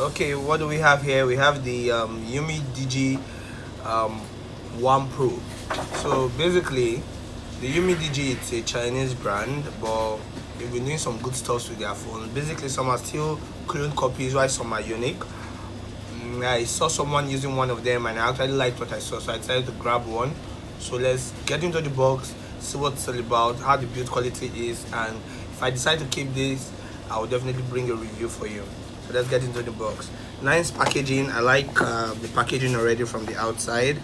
Okay, what do we have here? We have the Umidigi um, One Pro. So basically, the Umidigi, it's a Chinese brand, but they've been doing some good stuff with their phones. Basically, some are still clone copies, while some are unique. I saw someone using one of them, and I actually liked what I saw, so I decided to grab one. So let's get into the box, see what it's all about, how the build quality is, and if I decide to keep this, I will definitely bring a review for you. So let's get into the box. Nice packaging. I like the packaging already from the outside.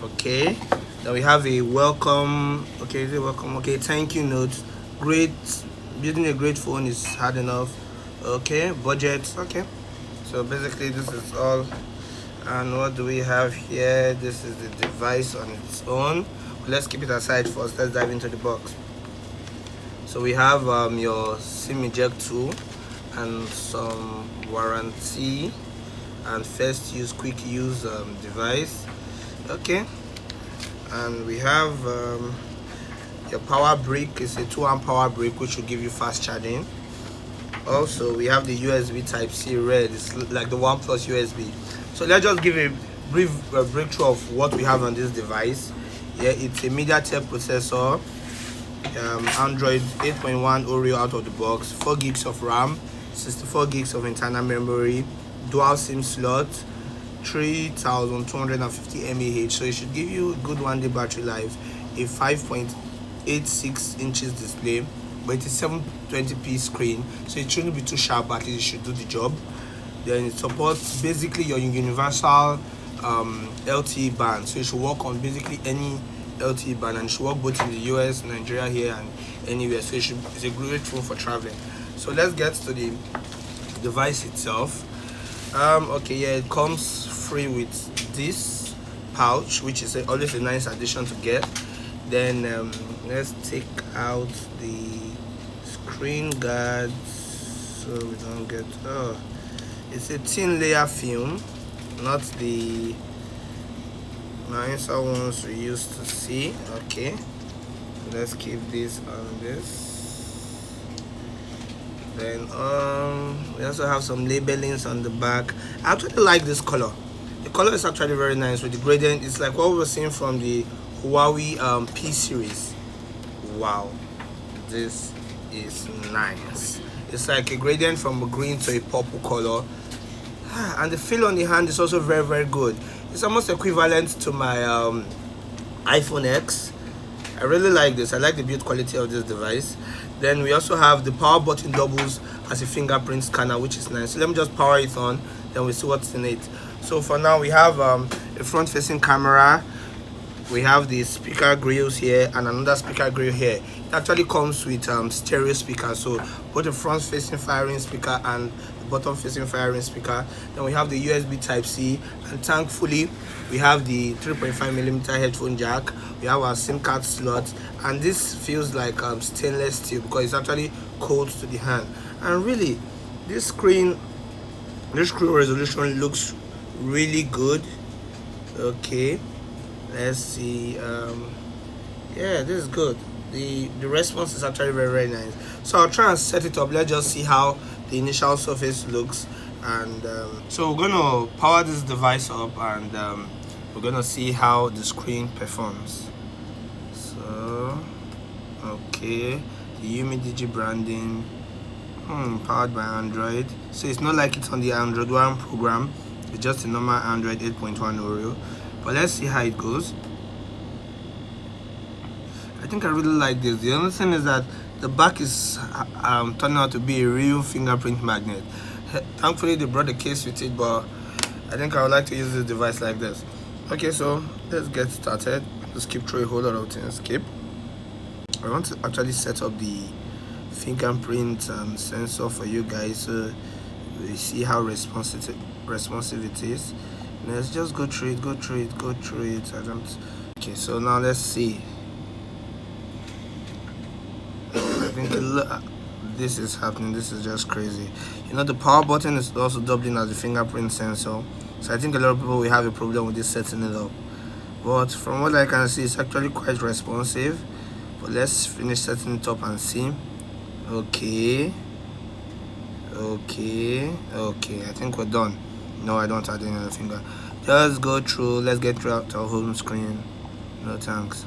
Okay, then we have a welcome. Okay, is it welcome? Okay, thank you note. Great, building a great phone is hard enough. Okay, budget. Okay, so basically this is all. And what do we have here? This is the device on its own. Let's keep it aside first. Let's dive into the box. So we have your SIM eject tool and some warranty and first use quick use device. Okay, and we have your power brick. Is a 2-amp power brick which will give you fast charging. Also we have the USB type C red. It's like the OnePlus USB. So let's just give a brief breakthrough of what we have on this device. Yeah, it's a MediaTek processor, Android 8.1 Oreo out of the box, 4 gigs of RAM, 64 gigs of internal memory, dual SIM slot, 3250 mAh, so it should give you a good 1-day battery life, a 5.86 inches display, but it is 720p screen, so it shouldn't be too sharp, but at least it should do the job. Then it supports basically your universal LTE band, so it should work on basically any LTE band, and it should work both in the US, Nigeria here, and anywhere. So it's a great phone for traveling. So let's get to the device itself. Okay, yeah, it comes free with this pouch, which is always a nice addition to get. Then let's take out the screen guard so we don't get it's a thin layer film, not the nicer ones we used to see. Okay, let's keep this on this. Then we also have some labelings on the back. I actually like this color. The color is actually very nice with the gradient. It's like what we were seeing from the Huawei P series. Wow, this is nice. It's like a gradient from a green to a purple color, and the feel on the hand is also very, very good. It's almost equivalent to my iPhone X. I really like this. I like the build quality of this device. Then we also have the power button doubles as a fingerprint scanner, which is nice. So let me just power it on, then we see what's in it. So for now we have a front facing camera. We have the speaker grills here and another speaker grill here. It actually comes with stereo speakers, so both the front facing firing speaker and the bottom facing firing speaker. Then we have the USB type C, and thankfully we have the 3.5mm headphone jack. We have our SIM card slot, and this feels like stainless steel because it's actually cold to the hand. And really, this screen resolution looks really good. Okay, let's see. Yeah, this is good. The response is actually very, very nice. So I'll try and set it up. Let's just see how the initial surface looks. And so we're gonna power this device up, and we're gonna see how the screen performs. So okay, the Umidigi branding, powered by Android. So it's not like it's on the Android One program. It's just a normal Android 8.1 Oreo. But let's see how it goes. I think I really like this. The only thing is that the back is turning out to be a real fingerprint magnet. Thankfully they brought the case with it, but I think I would like to use this device like this. Okay, so let's get started. Let's skip through a whole lot of things. Skip. I want to actually set up the fingerprint sensor for you guys so we see how responsive it is. Let's just go through it. I don't. Okay, so now let's see. I think this is happening. This is just crazy. You know, the power button is also doubling as a fingerprint sensor, so I think a lot of people will have a problem with this setting it up. But from what I can see, it's actually quite responsive. But let's finish setting it up and see. Okay, Okay, I think we're done. No, I don't add any other finger. Just go through. Let's get through our home screen. No thanks.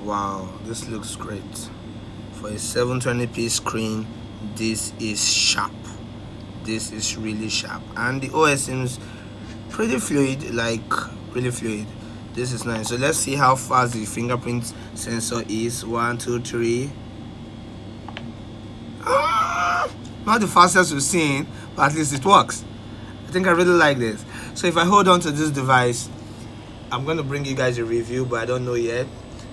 Wow, this looks great. For a 720p screen, this is sharp. This is really sharp, and the OS seems pretty fluid, like really fluid. This is nice. So let's see how fast the fingerprint sensor is. 1, 2, 3. Not the fastest we've seen, but at least it works. I think I really like this. So if I hold on to this device, I'm going to bring you guys a review, but I don't know yet,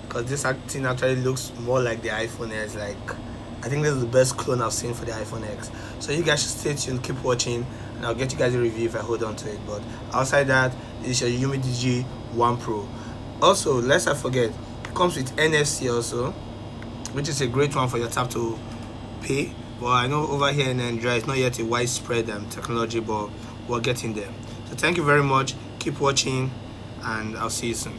because this thing actually looks more like the iPhone X. Like, I think this is the best clone I've seen for the iPhone X. So you guys should stay tuned, keep watching, and I'll get you guys a review if I hold on to it. But outside that, this is your Umidigi One Pro. Also, lest I forget, it comes with NFC also, which is a great one for your tap to pay. But I know over here in Nigeria it's not yet a widespread technology, but we're getting there. So thank you very much, keep watching, and I'll see you soon.